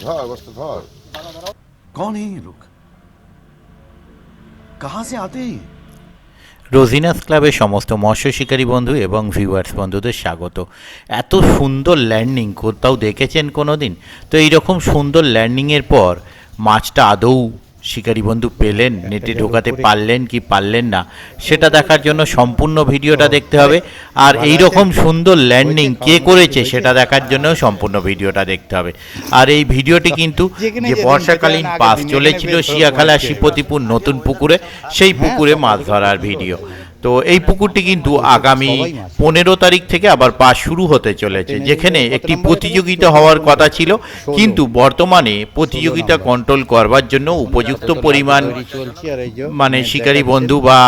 धर बस धर। कौन है ये लोग? कहाँ से आते हैं ये? রোজিনাস ক্লাবের সমস্ত মৎস্য শিকারী বন্ধু এবং ভিউয়ার্স বন্ধুদের স্বাগত। এত সুন্দর ল্যান্ডিং কোথাও দেখেছেন কোনো দিন? তো এইরকম সুন্দর ল্যান্ডিংয়ের পর মাছটা আদৌ শিকারী বন্ধু পেলেন, নেটে ঢোকাতে পারলেন কি পারলেন না, সেটা দেখার জন্য সম্পূর্ণ ভিডিওটা দেখতে হবে। আর এই রকম সুন্দর ল্যান্ডিং কে করেছে সেটা দেখার জন্য সম্পূর্ণ ভিডিওটা দেখতে হবে। আর এই ভিডিওটি কিন্তু যে বর্ষাকালীন পাস চলেছিল শিয়াখালা শ্রীপতিপুর নতুন পুকুরে, সেই পুকুরে মাছ ধরার ভিডিও। তো এই পুকুরটি কিন্তু আগামী 15 তারিখ থেকে আবার পাস শুরু হতে চলেছে, যেখানে একটি প্রতিযোগিতা হওয়ার কথা ছিল, কিন্তু বর্তমানে প্রতিযোগিতা কন্ট্রোল করবার জন্য উপযুক্ত পরিমাণ মানে শিকারী বন্ধু বা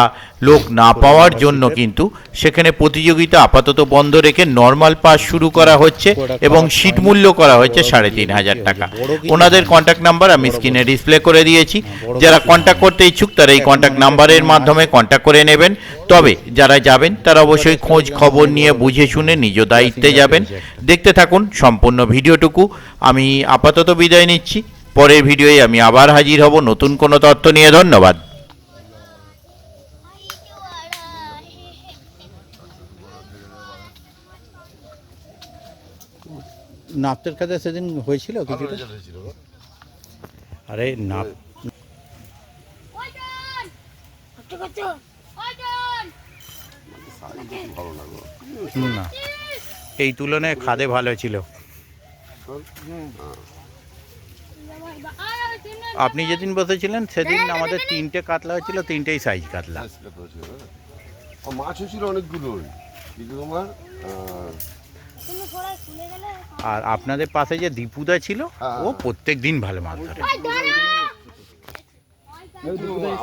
লোক না পাওয়ার জন্য কিন্তু সেখানে প্রতিযোগিতা আপাতত বন্ধ রেখে নর্মাল পাস শুরু করা হচ্ছে এবং সিট মূল্য করা হচ্ছে 3,500 টাকা। ওনাদের কন্ট্যাক্ট নাম্বার আমি স্ক্রিনে ডিসপ্লে করে দিয়েছি। যারা কন্ট্যাক্ট করতে ইচ্ছুক তারা এই কন্ট্যাক্ট নাম্বারের মাধ্যমে কন্ট্যাক্ট করে নেবেন। তবে যারা যাবেন তারা অবশ্যই খোঁজ খবর নিয়ে বুঝে শুনে নিজ দায়িত্বে যাবেন। দেখতে থাকুন সম্পূর্ণ ভিডিওটুকু। আমি আপাতত বিদায় নিচ্ছি, পরের ভিডিওয়ে আমি আবার হাজির হব নতুন কোনো তথ্য নিয়ে। ধন্যবাদ। নাপতের কাছে সেদিন হয়েছিল কিছুটা? আরে নাপ না, এই তুলনায় খাদে ভালো ছিল। আপনি যেদিন বসেছিলেন সেদিন আমাদের 3টে কাতলা হয়েছিল, 3টেই সাইজ কাতলা। মাছ হয়েছিল অনেকগুলো, কিন্তু তোমার আর আপনাদের পাশে যে দীপুদা ছিল ও প্রত্যেক দিন ভালো মাছ ধরে।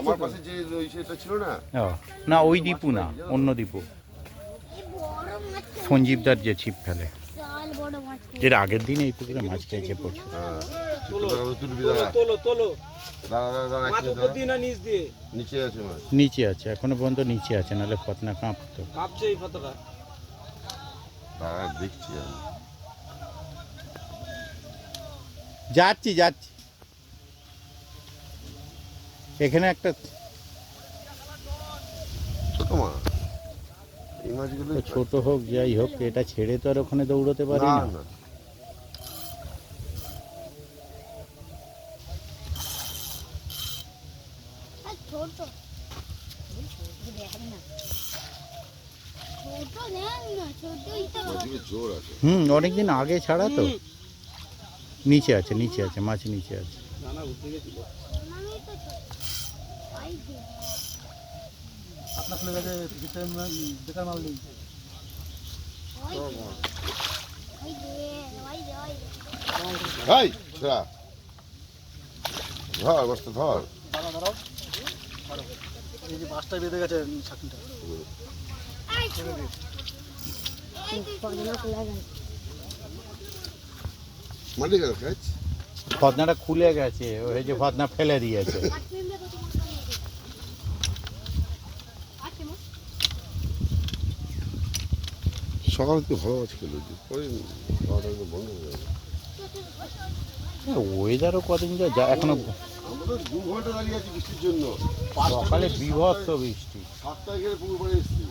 আমার পাশে যে সেটা ছিল না, না ওই দীপু না, অন্য দীপু, সঞ্জীবদার যে ছিপ ফেলে। এর আগের দিন এই পুকুরে মাছ খেয়েছে প্রচুর। নিচে আছে, এখনো পর্যন্ত নিচে আছে, নাহলে ফতনা কাঁপতো। দেখছি যাচ্ছি এখানে একটা ছোট মাছ, এই মাছগুলো ছোট হোক যাই হোক, এটা ছেড়ে তো আর ওখানে দৌড়তে পারি না। অনেকদিন আগে ছাড়া তো। নিচে আছে মাছ নিচে আছে। ধর বস ধর। এই যে মাছটা বেঁধে গেছে ফতনাটা খুলে গেছে, ওই যে ফতনা ফেলে দিয়েছে। সকালে তো ভালো মাছ খেলো, পরে বন্ধ হয়ে যাবে। ওয়েদারও কদিন যা এখনো, আমাদের 2 ঘন্টা দাঁড়িয়ে আছি বৃষ্টির জন্য। সকালে বিভৎস বৃষ্টি। 7 তারিখের পুকুর পাড়ে এসেছি।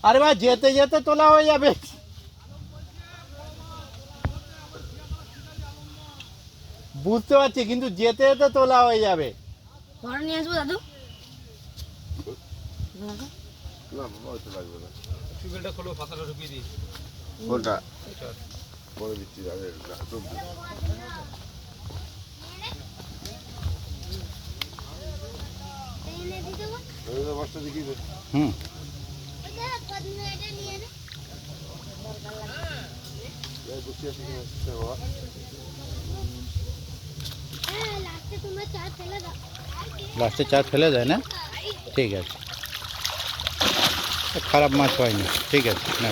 আরে ভাই যেতে যেতে তোলা হয়ে যাবে। বুঝতে পারছি, কিন্তু যেতে যেতে তোলা হয়ে যাবে। নিয়ে আসবো দাদু। না বাবা হয়তো লাগবে না। টিউবওয়েলটা খোলো, পাতাটা ঢুকিয়ে দিই। কোনটা? পরে দিচ্ছি। আরে মাছটা দেখি। লাস্টে 4 ফেলে দেয় না? ঠিক আছে, খারাপ মাছ হয়নি, ঠিক আছে না।